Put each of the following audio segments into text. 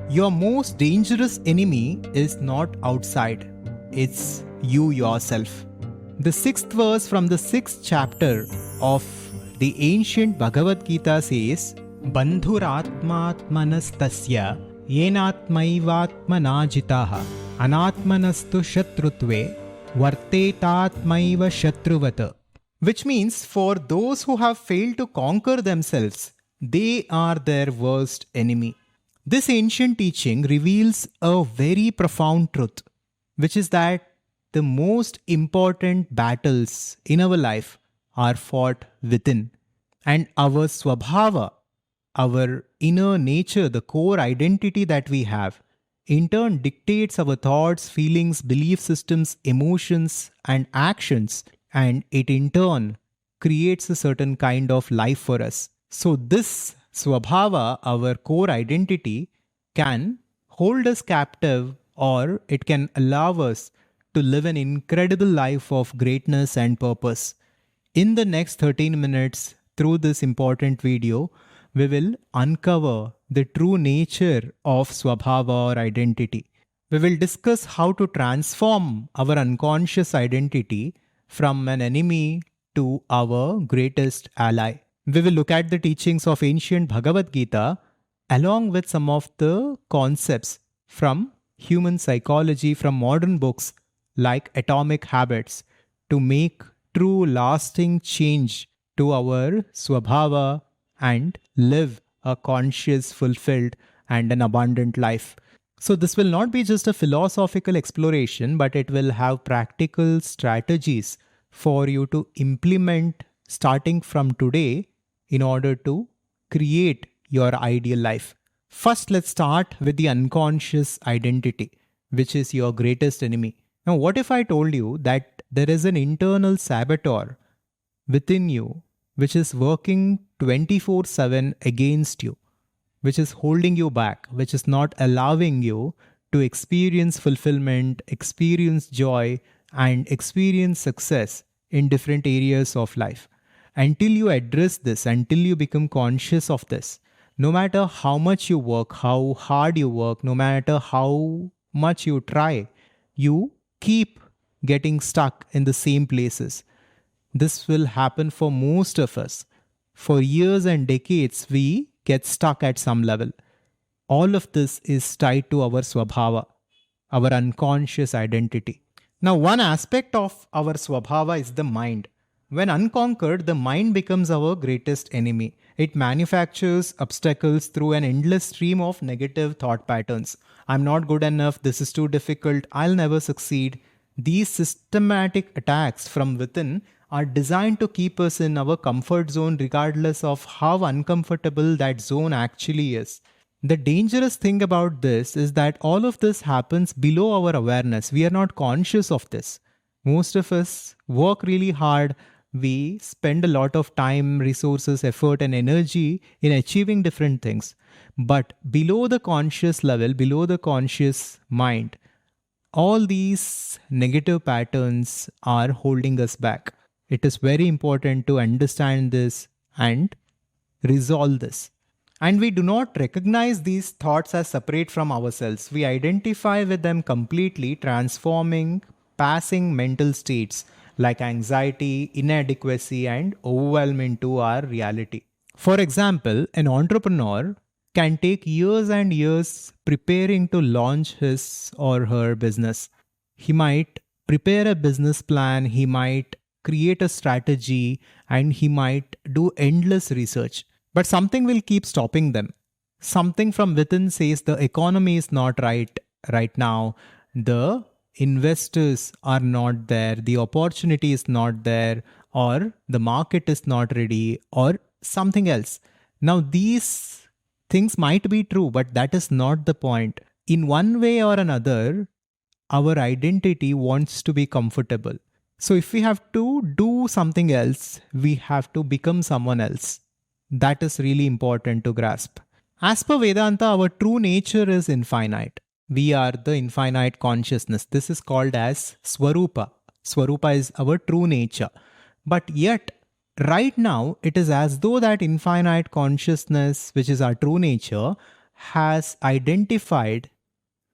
Your most dangerous enemy is not outside, it's you yourself. The sixth verse from the sixth chapter of the ancient Bhagavad Gita says, Bandhuratmatmanastasya yenatmaivatmana jitaha anatmanastu shatrutve vartetatmaiva shatruvata. Which means for those who have failed to conquer themselves, they are their worst enemy. This ancient teaching reveals a very profound truth, which is that the most important battles in our life are fought within. And our swabhava, our inner nature, the core identity that we have, in turn dictates our thoughts, feelings, belief systems, emotions, and actions, and it in turn creates a certain kind of life for us. So this swabhava, our core identity, can hold us captive, or it can allow us to live an incredible life of greatness and purpose. In the next 13 minutes, through this important video, we will uncover the true nature of swabhava or identity. We will discuss how to transform our unconscious identity from an enemy to our greatest ally. We will look at the teachings of ancient Bhagavad Gita along with some of the concepts from human psychology from modern books like Atomic Habits to make true lasting change to our swabhava and live a conscious, fulfilled and an abundant life. So this will not be just a philosophical exploration, but it will have practical strategies for you to implement starting from today in order to create your ideal life. First, let's start with the unconscious identity, which is your greatest enemy. Now, what if I told you that there is an internal saboteur within you which is working 24/7 against you, which is holding you back, which is not allowing you to experience fulfillment, experience joy, and experience success in different areas of life? Until you address this, until you become conscious of this, no matter how much you work, how hard you work, no matter how much you try, you keep getting stuck in the same places. This will happen for most of us. For years and decades, we get stuck at some level. All of this is tied to our swabhava, our unconscious identity. Now, one aspect of our swabhava is the mind. When unconquered, the mind becomes our greatest enemy. It manufactures obstacles through an endless stream of negative thought patterns. I'm not good enough, this is too difficult, I'll never succeed. These systematic attacks from within are designed to keep us in our comfort zone regardless of how uncomfortable that zone actually is. The dangerous thing about this is that all of this happens below our awareness. We are not conscious of this. Most of us work really hard. We spend a lot of time, resources, effort, and energy in achieving different things. But below the conscious level, below the conscious mind, all these negative patterns are holding us back. It is very important to understand this and resolve this. And we do not recognize these thoughts as separate from ourselves. We identify with them completely, transforming passing mental states like anxiety, inadequacy, and overwhelm into our reality. For example, an entrepreneur can take years and years preparing to launch his or her business. He might prepare a business plan, he might create a strategy, and he might do endless research. But something will keep stopping them. Something from within says the economy is not right now. The investors are not there, the opportunity is not there, or the market is not ready, or something else. Now, these things might be true, but that is not the point. In one way or another, our identity wants to be comfortable. So if we have to do something else, we have to become someone else. That is really important to grasp. As per Vedanta, our true nature is infinite. We are the infinite consciousness. This is called as Swarupa. Swarupa is our true nature. But yet, right now, it is as though that infinite consciousness, which is our true nature, has identified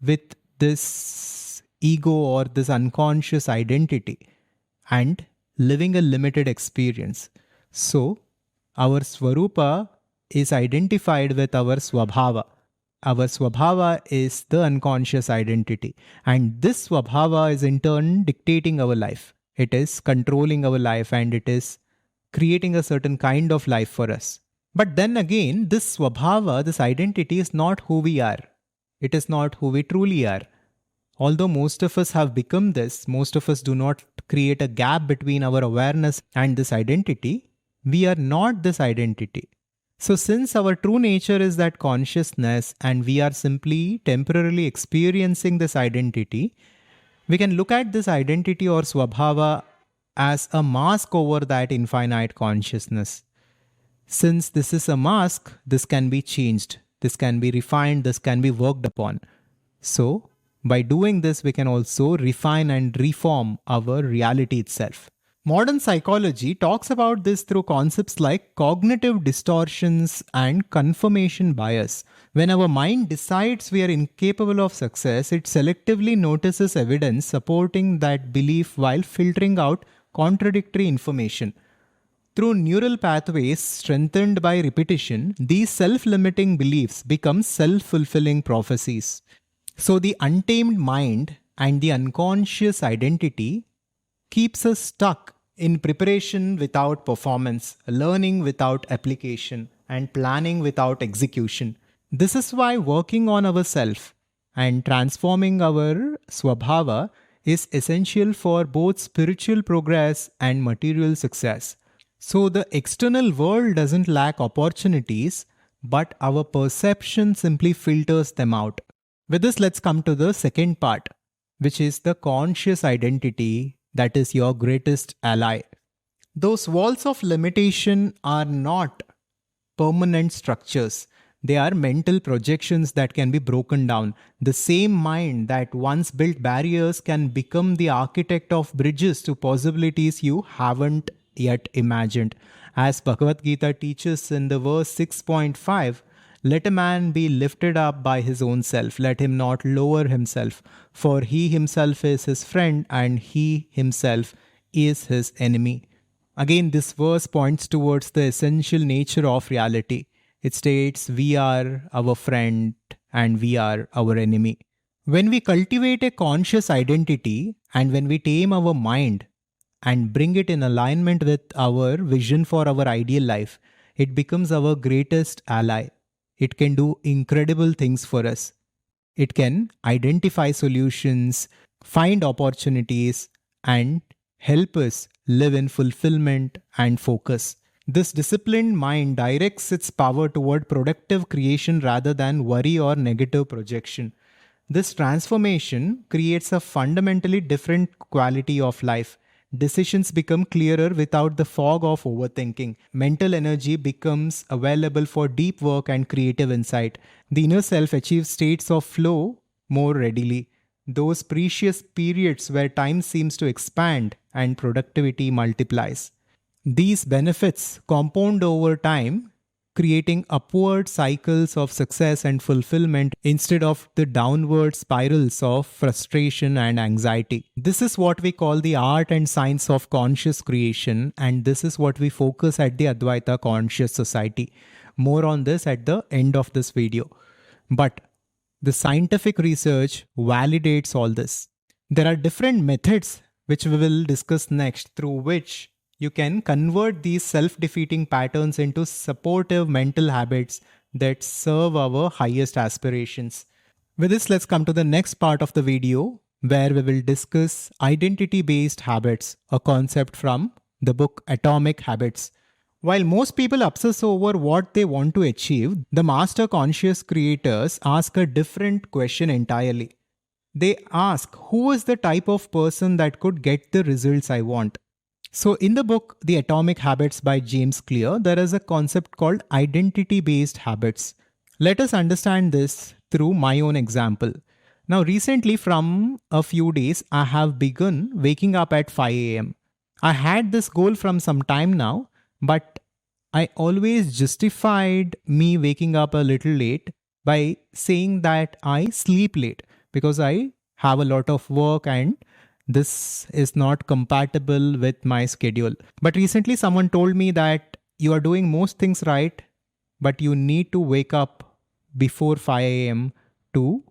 with this ego or this unconscious identity and living a limited experience. So, our Swarupa is identified with our Swabhava. Our Swabhava is the unconscious identity, and this Swabhava is in turn dictating our life. It is controlling our life and it is creating a certain kind of life for us. But then again, this Swabhava, this identity is not who we are. It is not who we truly are. Although most of us have become this, most of us do not create a gap between our awareness and this identity. We are not this identity. So since our true nature is that consciousness and we are simply temporarily experiencing this identity, we can look at this identity or Swabhava as a mask over that infinite consciousness. Since this is a mask, this can be changed, this can be refined, this can be worked upon. So, by doing this, we can also refine and reform our reality itself. Modern psychology talks about this through concepts like cognitive distortions and confirmation bias. When our mind decides we are incapable of success, it selectively notices evidence supporting that belief while filtering out contradictory information. Through neural pathways strengthened by repetition, these self-limiting beliefs become self-fulfilling prophecies. So the untamed mind and the unconscious identity keeps us stuck in preparation without performance, learning without application, and planning without execution. This is why working on ourselves and transforming our Swabhava is essential for both spiritual progress and material success. So the external world doesn't lack opportunities, but our perception simply filters them out. With this, let's come to the second part, which is the conscious identity that is your greatest ally. Those walls of limitation are not permanent structures. They are mental projections that can be broken down. The same mind that once built barriers can become the architect of bridges to possibilities you haven't yet imagined. As Bhagavad Gita teaches in the verse 6.5, let a man be lifted up by his own self. Let him not lower himself, for he himself is his friend and he himself is his enemy. Again, this verse points towards the essential nature of reality. It states, we are our friend and we are our enemy. When we cultivate a conscious identity and when we tame our mind and bring it in alignment with our vision for our ideal life, it becomes our greatest ally. It can do incredible things for us. It can identify solutions, find opportunities, and help us live in fulfillment and focus. This disciplined mind directs its power toward productive creation rather than worry or negative projection. This transformation creates a fundamentally different quality of life. Decisions become clearer without the fog of overthinking. Mental energy becomes available for deep work and creative insight. The inner self achieves states of flow more readily. Those precious periods where time seems to expand and productivity multiplies. These benefits compound over time, creating upward cycles of success and fulfillment instead of the downward spirals of frustration and anxiety. This is what we call the art and science of conscious creation, and this is what we focus at the Advaita Conscious Society. More on this at the end of this video. But the scientific research validates all this. There are different methods which we will discuss next, through which you can convert these self-defeating patterns into supportive mental habits that serve our highest aspirations. With this, let's come to the next part of the video, where we will discuss identity-based habits, a concept from the book Atomic Habits. While most people obsess over what they want to achieve, the master conscious creators ask a different question entirely. They ask, who is the type of person that could get the results I want? So in the book, The Atomic Habits by James Clear, there is a concept called identity-based habits. Let us understand this through my own example. Now recently, from a few days, I have begun waking up at 5 a.m. I had this goal from some time now, but I always justified me waking up a little late by saying that I sleep late because I have a lot of work and this is not compatible with my schedule. But recently, someone told me that you are doing most things right, but you need to wake up before 5 a.m. to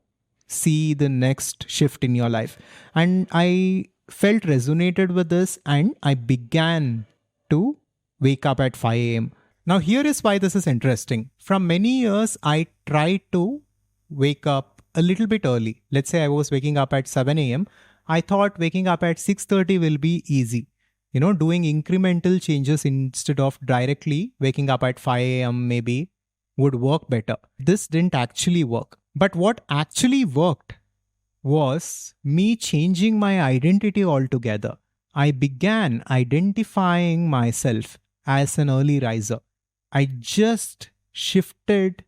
see the next shift in your life. And I felt resonated with this and I began to wake up at 5 a.m. Now, here is why this is interesting. From many years, I tried to wake up a little bit early. Let's say I was waking up at 7 a.m. I thought waking up at 6:30 will be easy. Doing incremental changes instead of directly waking up at 5 a.m. maybe would work better. This didn't actually work. But what actually worked was me changing my identity altogether. I began identifying myself as an early riser. I just shifted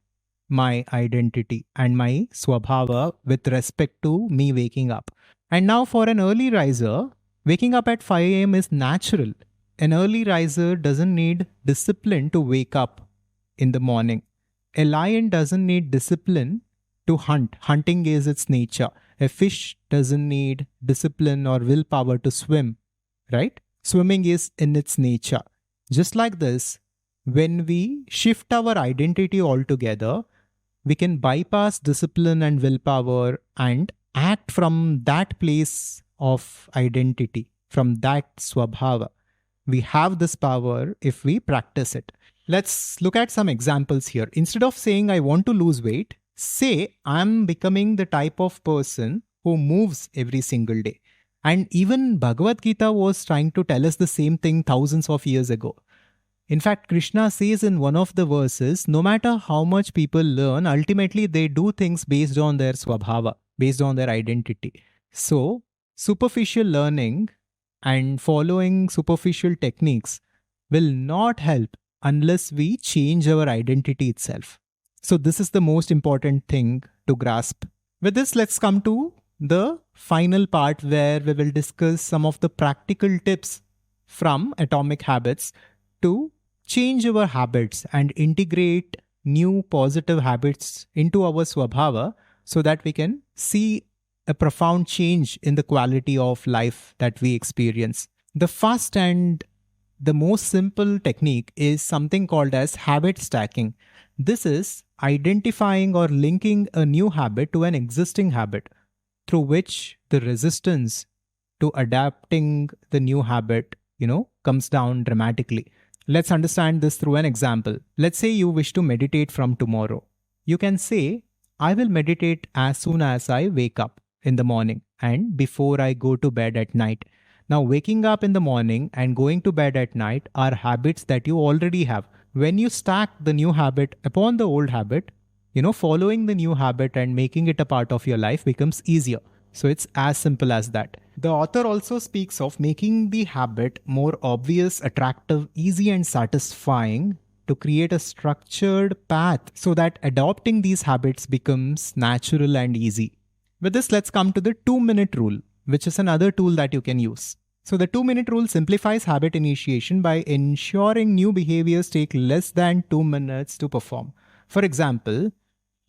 my identity and my swabhava with respect to me waking up. And now for an early riser, waking up at 5 a.m. is natural. An early riser doesn't need discipline to wake up in the morning. A lion doesn't need discipline to hunt. Hunting is its nature. A fish doesn't need discipline or willpower to swim, right? Swimming is in its nature. Just like this, when we shift our identity altogether, we can bypass discipline and willpower and act from that place of identity, from that swabhava. We have this power if we practice it. Let's look at some examples here. Instead of saying I want to lose weight, say I'm becoming the type of person who moves every single day. And even Bhagavad Gita was trying to tell us the same thing thousands of years ago. In fact, Krishna says in one of the verses, no matter how much people learn, ultimately they do things based on their swabhava, based on their identity. So, superficial learning and following superficial techniques will not help unless we change our identity itself. So this is the most important thing to grasp. With this, let's come to the final part where we will discuss some of the practical tips from Atomic Habits to change our habits and integrate new positive habits into our swabhava so that we can see a profound change in the quality of life that we experience. The first and the most simple technique is something called as habit stacking. This is identifying or linking a new habit to an existing habit, through which the resistance to adapting the new habit, comes down dramatically. Let's understand this through an example. Let's say you wish to meditate from tomorrow. You can say, I will meditate as soon as I wake up in the morning and before I go to bed at night. Now, waking up in the morning and going to bed at night are habits that you already have. When you stack the new habit upon the old habit, following the new habit and making it a part of your life becomes easier. So it's as simple as that. The author also speaks of making the habit more obvious, attractive, easy and satisfying to create a structured path so that adopting these habits becomes natural and easy. With this, let's come to the 2-minute rule, which is another tool that you can use. So the 2-minute rule simplifies habit initiation by ensuring new behaviors take less than 2 minutes to perform. For example,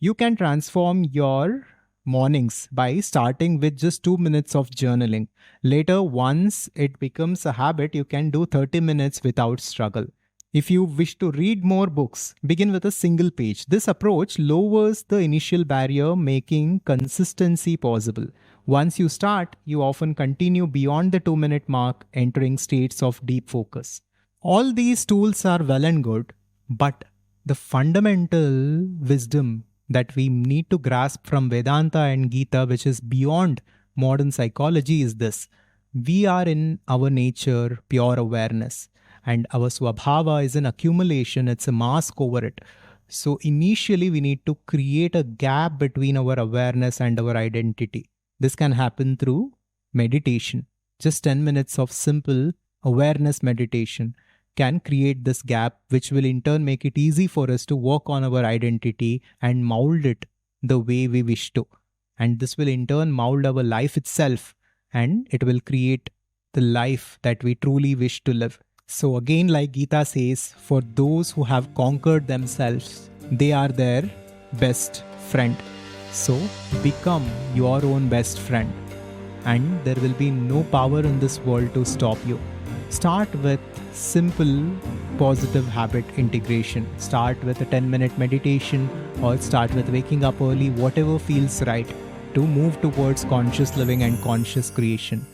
you can transform your mornings by starting with just 2 minutes of journaling. Later, once it becomes a habit, you can do 30 minutes without struggle. If you wish to read more books, begin with a single page. This approach lowers the initial barrier, making consistency possible. Once you start, you often continue beyond the 2-minute mark, entering states of deep focus. All these tools are well and good, but the fundamental wisdom that we need to grasp from Vedanta and Gita, which is beyond modern psychology, is this. We are in our nature pure awareness, and our swabhava is an accumulation, it's a mask over it. So initially we need to create a gap between our awareness and our identity. This can happen through meditation. Just 10 minutes of simple awareness meditation can create this gap, which will in turn make it easy for us to work on our identity and mold it the way we wish to. And this will in turn mold our life itself, and it will create the life that we truly wish to live. So again, like Gita says, for those who have conquered themselves, they are their best friend. So become your own best friend, and there will be no power in this world to stop you. Start with simple positive habit integration. Start with a 10-minute meditation, or start with waking up early, whatever feels right, to move towards conscious living and conscious creation.